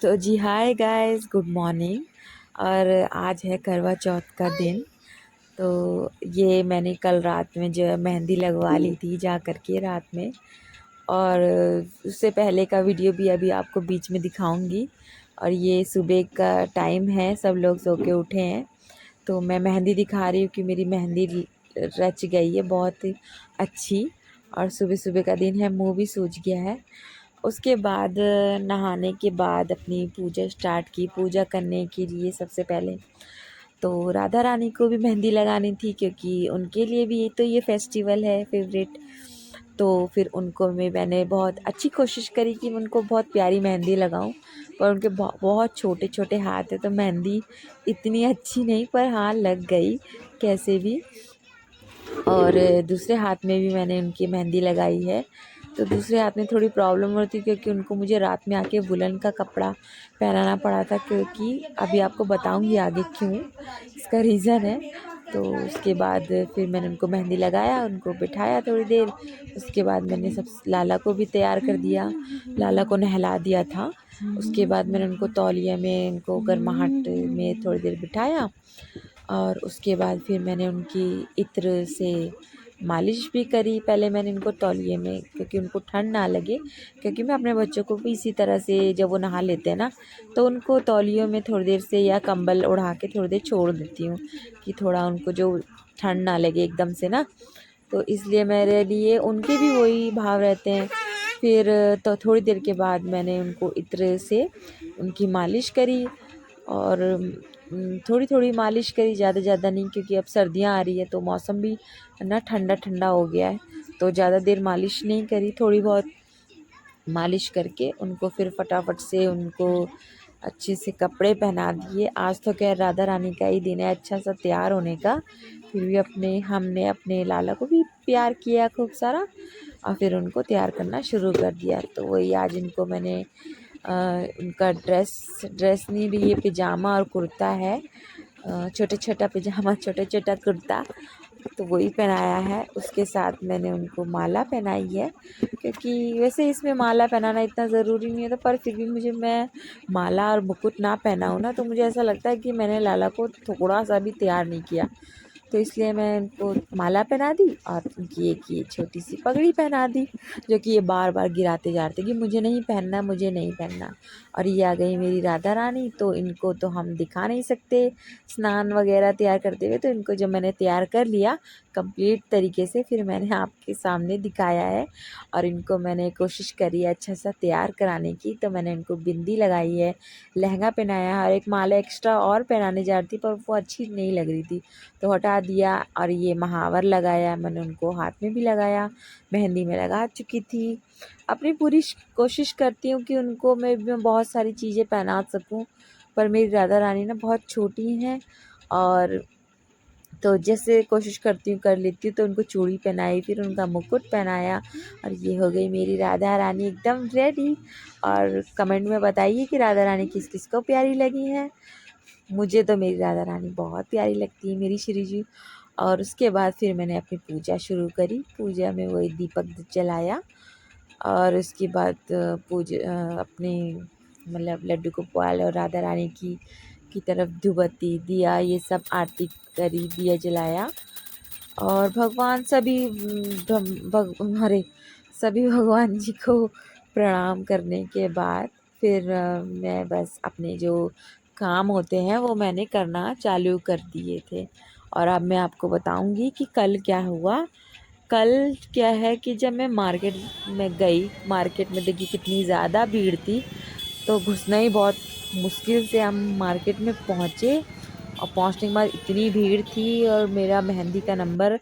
तो जी hi guys, good morning. और आज है करवा चौथ का दिन। तो ये मैंने कल रात में जो है मेहंदी लगवा ली थी जा कर के रात में। और उससे पहले का वीडियो भी अभी आपको बीच में दिखाऊंगी। और ये सुबह का टाइम है, सब लोग सो के उठे हैं। तो मैं मेहंदी दिखा रही हूँ कि मेरी मेहंदी रच गई है बहुत ही अच्छी। और सुबह सुबह का दिन है, मुँह भी सूज गया है। उसके बाद नहाने के बाद अपनी पूजा स्टार्ट की। पूजा करने के लिए सबसे पहले तो राधा रानी को भी मेहंदी लगानी थी, क्योंकि उनके लिए भी तो ये फेस्टिवल है फेवरेट। तो फिर उनको मैंने बहुत अच्छी कोशिश करी कि मैं उनको बहुत प्यारी मेहंदी लगाऊं। पर उनके बहुत छोटे छोटे हाथ है, तो मेहंदी इतनी अच्छी नहीं, पर हाँ लग गई कैसे भी। और दूसरे हाथ में भी मैंने उनकी मेहंदी लगाई है। तो दूसरे हाथ में थोड़ी प्रॉब्लम होती, क्योंकि उनको मुझे रात में आके वुलन का कपड़ा पहनाना पड़ा था, क्योंकि अभी आपको बताऊंगी आगे क्यों, इसका रीज़न है। तो उसके बाद फिर मैंने उनको मेहंदी लगाया, उनको बिठाया थोड़ी देर। उसके बाद मैंने सब लाला को भी तैयार कर दिया, लाला को नहला दिया था। उसके बाद मैंने उनको तौलिया में, उनको गर्माहट में थोड़ी देर बिठाया। और उसके बाद फिर मैंने उनकी इत्र से मालिश भी करी। पहले मैंने उनको तौलिए में, क्योंकि उनको ठंड ना लगे, क्योंकि मैं अपने बच्चों को भी इसी तरह से जब वो नहा लेते हैं ना, तो उनको तौलियों में थोड़ी देर से या कंबल उड़ा के थोड़ी देर छोड़ देती हूँ, कि थोड़ा उनको जो ठंड ना लगे एकदम से ना। तो इसलिए मेरे लिए उनके भी वही भाव रहते हैं। फिर तो थोड़ी देर के बाद मैंने उनको इत्र से उनकी मालिश करी। और थोड़ी थोड़ी मालिश करी, ज़्यादा नहीं, क्योंकि अब सर्दियाँ आ रही है तो मौसम भी ना ठंडा ठंडा हो गया है। तो ज़्यादा देर मालिश नहीं करी, थोड़ी बहुत मालिश करके उनको फिर फटाफट से उनको अच्छे से कपड़े पहना दिए। आज तो खैर राधा रानी का ही दिन है अच्छा सा तैयार होने का। फिर भी हमने अपने लाला को भी प्यार किया खूब सारा, और फिर उनको तैयार करना शुरू कर दिया। तो वही आज इनको मैंने उनका ड्रेस नहीं, ये पिजामा और कुर्ता है, छोटा छोटा पिजामा छोटा छोटा कुर्ता, तो वही पहनाया है। उसके साथ मैंने उनको माला पहनाई है, क्योंकि वैसे इसमें माला पहनाना इतना ज़रूरी नहीं है, तो पर फिर भी मैं माला और मुकुट ना पहनाऊँ ना, तो मुझे ऐसा लगता है कि मैंने लाला को थोड़ा सा भी तैयार नहीं किया। तो इसलिए मैं उनको माला पहना दी और उनकी एक ये छोटी सी पगड़ी पहना दी, जो कि ये बार बार गिराते जा रहे थे कि मुझे नहीं पहनना, मुझे नहीं पहनना। और ये आ गई मेरी राधा रानी, तो इनको तो हम दिखा नहीं सकते स्नान वगैरह तैयार करते हुए। तो इनको जब मैंने तैयार कर लिया कंप्लीट तरीके से, फिर मैंने आपके सामने दिखाया है। और इनको मैंने कोशिश करी है अच्छा सा तैयार कराने की। तो मैंने इनको बिंदी लगाई है, लहंगा पहनाया है, और एक माला एक्स्ट्रा और पहनाने जा रही थी, पर वो अच्छी नहीं लग रही थी तो हटा दिया। और ये महावर लगाया मैंने, उनको हाथ में भी लगाया, मेहंदी में लगा चुकी थी। अपनी पूरी कोशिश करती हूँ कि उनको मैं बहुत सारी चीज़ें पहना सकूँ, पर मेरी राधा रानी ना बहुत छोटी हैं। और तो जैसे कोशिश करती हूँ कर लेती हूँ। तो उनको चूड़ी पहनाई, फिर उनका मुकुट पहनाया, और ये हो गई मेरी राधा रानी एकदम रेडी। और कमेंट में बताइए कि राधा रानी किस किस को प्यारी लगी है। मुझे तो मेरी राधा रानी बहुत प्यारी लगती है, मेरी श्री जी। और उसके बाद फिर मैंने अपनी पूजा शुरू करी। पूजा में वही दीपक जलाया, और उसके बाद अपने मतलब लड्डू गोपाल और राधा रानी की तरफ धूपबत्ती दिया, ये सब आरती करी, दिया जलाया। और भगवान हमारे सभी भगवान जी को प्रणाम करने के बाद फिर मैं बस अपने जो काम होते हैं वो मैंने करना चालू कर दिए थे। और अब मैं आपको बताऊंगी कि कल क्या हुआ। कल क्या है कि जब मैं मार्केट में गई, मार्केट में देखी कितनी ज़्यादा भीड़ थी, तो घुसना ही बहुत मुश्किल से हम मार्केट में पहुँचे। और पहुँचने के बाद इतनी भीड़ थी, और मेरा मेहंदी का नंबर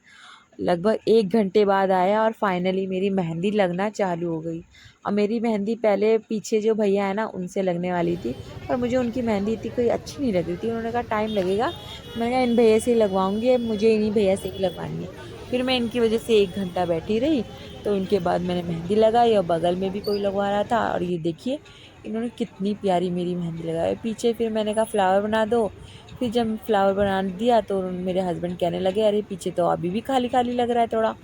लगभग 1 घंटे बाद आया, और फाइनली मेरी मेहंदी लगना चालू हो गई। और मेरी मेहंदी पहले पीछे जो भैया है ना उनसे लगने वाली थी, पर मुझे उनकी मेहंदी इतनी कोई अच्छी नहीं लग रही थी। उन्होंने कहा टाइम लगेगा, मैंने कहा इन भैया से ही लगवाऊंगी, अब मुझे इन्हीं भैया से ही लगवानी है। फिर मैं इनकी वजह से 1 घंटा बैठी रही। तो इनके बाद मैंने मेहंदी लगाई, और बगल में भी कोई लगवा रहा था, और ये देखिए इन्होंने कितनी प्यारी मेरी मेहंदी लगाई। पीछे फिर मैंने कहा फ्लावर बना दो। फिर जब फ्लावर बना दिया तो मेरे हस्बैंड कहने लगे अरे पीछे तो अभी भी खाली खाली लग रहा है थोड़ा,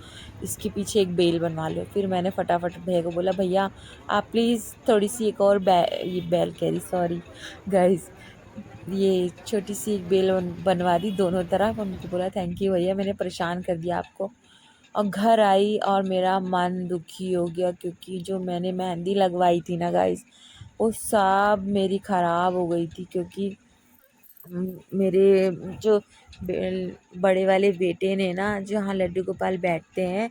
इसके पीछे एक बेल बनवा लो। फिर मैंने फटाफट भैया को बोला भैया आप प्लीज़ थोड़ी सी एक और ये बेल कह रही, सॉरी गाइस, ये छोटी सी एक बेल बनवा दी दोनों तरफ। उनको बोला थैंक यू भैया, मैंने परेशान कर दिया आपको। और घर आई और मेरा मन दुखी हो गया क्योंकि जो मैंने मेहंदी लगवाई थी ना गाइस, वो सब मेरी ख़राब हो गई थी। क्योंकि मेरे जो बड़े वाले बेटे ने ना, जहाँ लड्डू गोपाल बैठते हैं,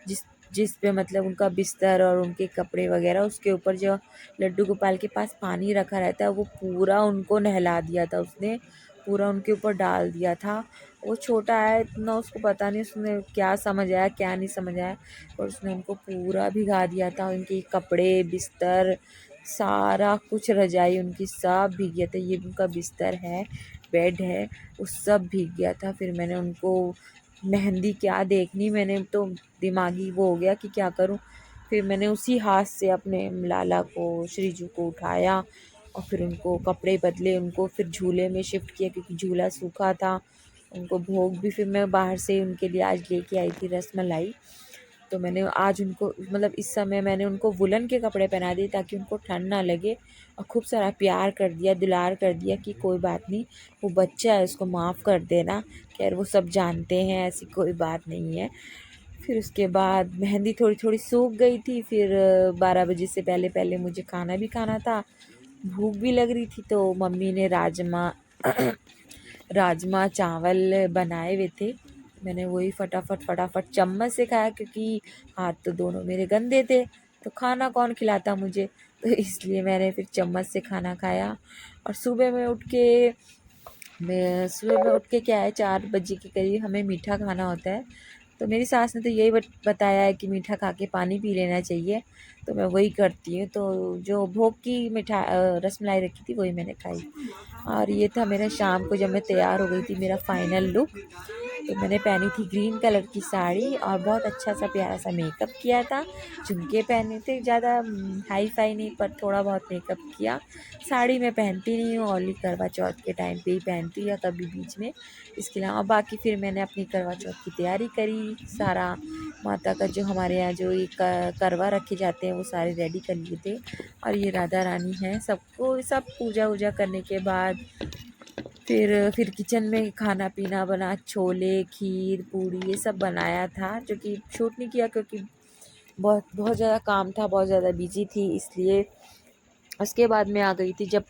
जिस जिस पे मतलब उनका बिस्तर और उनके कपड़े वगैरह, उसके ऊपर जो लड्डू गोपाल के पास पानी रखा रहता है, वो पूरा उनको नहला दिया था उसने, पूरा उनके ऊपर डाल दिया था। वो छोटा है इतना, उसको पता नहीं उसने क्या समझ आया क्या नहीं समझ आया, और उसने उनको पूरा भिगा दिया था। उनके कपड़े बिस्तर सारा कुछ, रजाई उनकी सब भीग गया था। ये उनका बिस्तर है, बेड है, वो सब भीग गया था। फिर मैंने उनको मेहंदी क्या देखनी, मैंने तो दिमागी वो हो गया कि क्या करूं। फिर मैंने उसी हाथ से अपने लाला को, श्रीजू को उठाया और फिर उनको कपड़े बदले, उनको फिर झूले में शिफ्ट किया क्योंकि झूला सूखा था। उनको भोग भी फिर मैं बाहर से उनके लिए आज लेके आई थी, रसमलाई। तो मैंने आज उनको मतलब इस समय मैंने उनको वुलन के कपड़े पहना दिए ताकि उनको ठंड ना लगे, और खूब सारा प्यार कर दिया, दुलार कर दिया कि कोई बात नहीं, वो बच्चा है उसको माफ़ कर देना। खैर वो सब जानते हैं, ऐसी कोई बात नहीं है। फिर उसके बाद मेहंदी थोड़ी थोड़ी सूख गई थी। फिर 12 बजे से पहले पहले मुझे खाना भी खाना था, भूख भी लग रही थी। तो मम्मी ने राजमा राजमा चावल बनाए हुए थे, मैंने वही फटाफट फटाफट चम्मच से खाया क्योंकि हाथ तो दोनों मेरे गंदे थे, तो खाना कौन खिलाता मुझे, तो इसलिए मैंने फिर चम्मच से खाना खाया। और सुबह में उठ के क्या है, 4 बजे के करीब हमें मीठा खाना होता है। तो मेरी सास ने तो यही बताया है कि मीठा खा के पानी पी लेना चाहिए, तो मैं वही करती हूँ। तो जो भोग की रसमलाई रखी थी वही मैंने खाई। और ये था मेरा शाम को जब मैं तैयार हो गई थी, मेरा फाइनल लुक। तो मैंने पहनी थी ग्रीन कलर की साड़ी और बहुत अच्छा सा प्यारा सा मेकअप किया था, झुमके पहने थे, ज़्यादा हाई फाई नहीं पर थोड़ा बहुत मेकअप किया। साड़ी मैं पहनती नहीं हूँ, ओनली करवा चौथ के टाइम पे ही पहनती हूँ या कभी बीच में। इसके अलावा बाकी फिर मैंने अपनी करवा चौथ की तैयारी करी, सारा माता का जो हमारे यहाँ जो ये करवा रखे जाते हैं वो सारे रेडी कर लिए थे। और ये राधा रानी है, सबको सब पूजा वूजा करने के बाद फिर किचन में खाना पीना बना, छोले खीर पूड़ी ये सब बनाया था, जो कि शूट नहीं किया क्योंकि बहुत बहुत ज़्यादा काम था, बहुत ज़्यादा बिजी थी इसलिए। उसके बाद मैं आ गई थी जब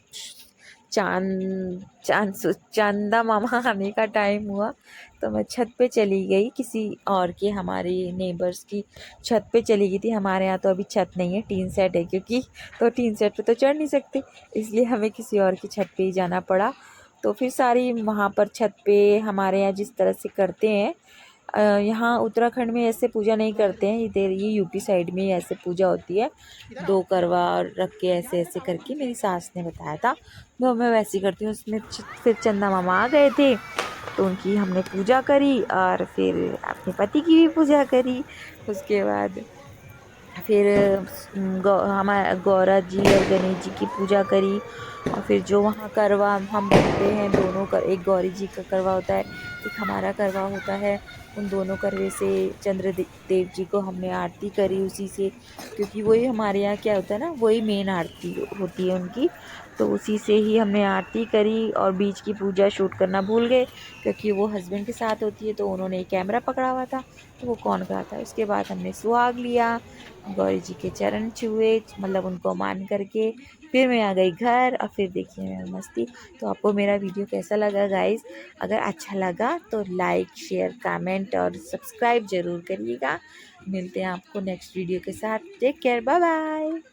चांदा मामा आने का टाइम हुआ, तो मैं छत पे चली गई, किसी और के हमारे नेबर्स की छत पे चली गई थी। हमारे यहाँ तो अभी छत नहीं है, टीन सेट है, क्योंकि तो टीन सेट पे तो चढ़ नहीं सकते, इसलिए हमें किसी और की छत पे ही जाना पड़ा। तो फिर सारी वहाँ पर छत पे हमारे यहाँ जिस तरह से करते हैं, यहाँ उत्तराखंड में ऐसे पूजा नहीं करते हैं, ये यूपी साइड में ही ऐसे पूजा होती है। 2 करवा रख के ऐसे ऐसे करके मेरी सास ने बताया था, तो मैं वैसे ही करती हूँ। उसमें फिर चंदा मामा आ गए थे, तो उनकी हमने पूजा करी और फिर अपने पति की भी पूजा करी। उसके बाद फिर हमारे गौरा जी और गणेश जी की पूजा करी। और फिर जो वहाँ करवा हम बनते हैं, दोनों का, एक गौरी जी का करवा होता है, एक हमारा करवा होता है। उन दोनों करवे से देव जी को हमने आरती करी उसी से, क्योंकि वही हमारे यहाँ क्या होता है ना, वही मेन आरती होती है उनकी, तो उसी से ही हमने आरती करी। और बीच की पूजा शूट करना भूल गए क्योंकि वो हस्बैंड के साथ होती है, तो उन्होंने कैमरा पकड़ा हुआ था, तो वो कौन कराता है। उसके बाद हमने सुहाग लिया, गौरी जी के चरण छुए, मतलब उनको मान करके फिर मैं आ गई घर। और फिर देखिए मेरा मस्ती। तो आपको मेरा वीडियो कैसा लगा गाइस? अगर अच्छा लगा तो लाइक शेयर कमेंट और सब्सक्राइब ज़रूर करिएगा। मिलते हैं आपको नेक्स्ट वीडियो के साथ। Take care, bye bye.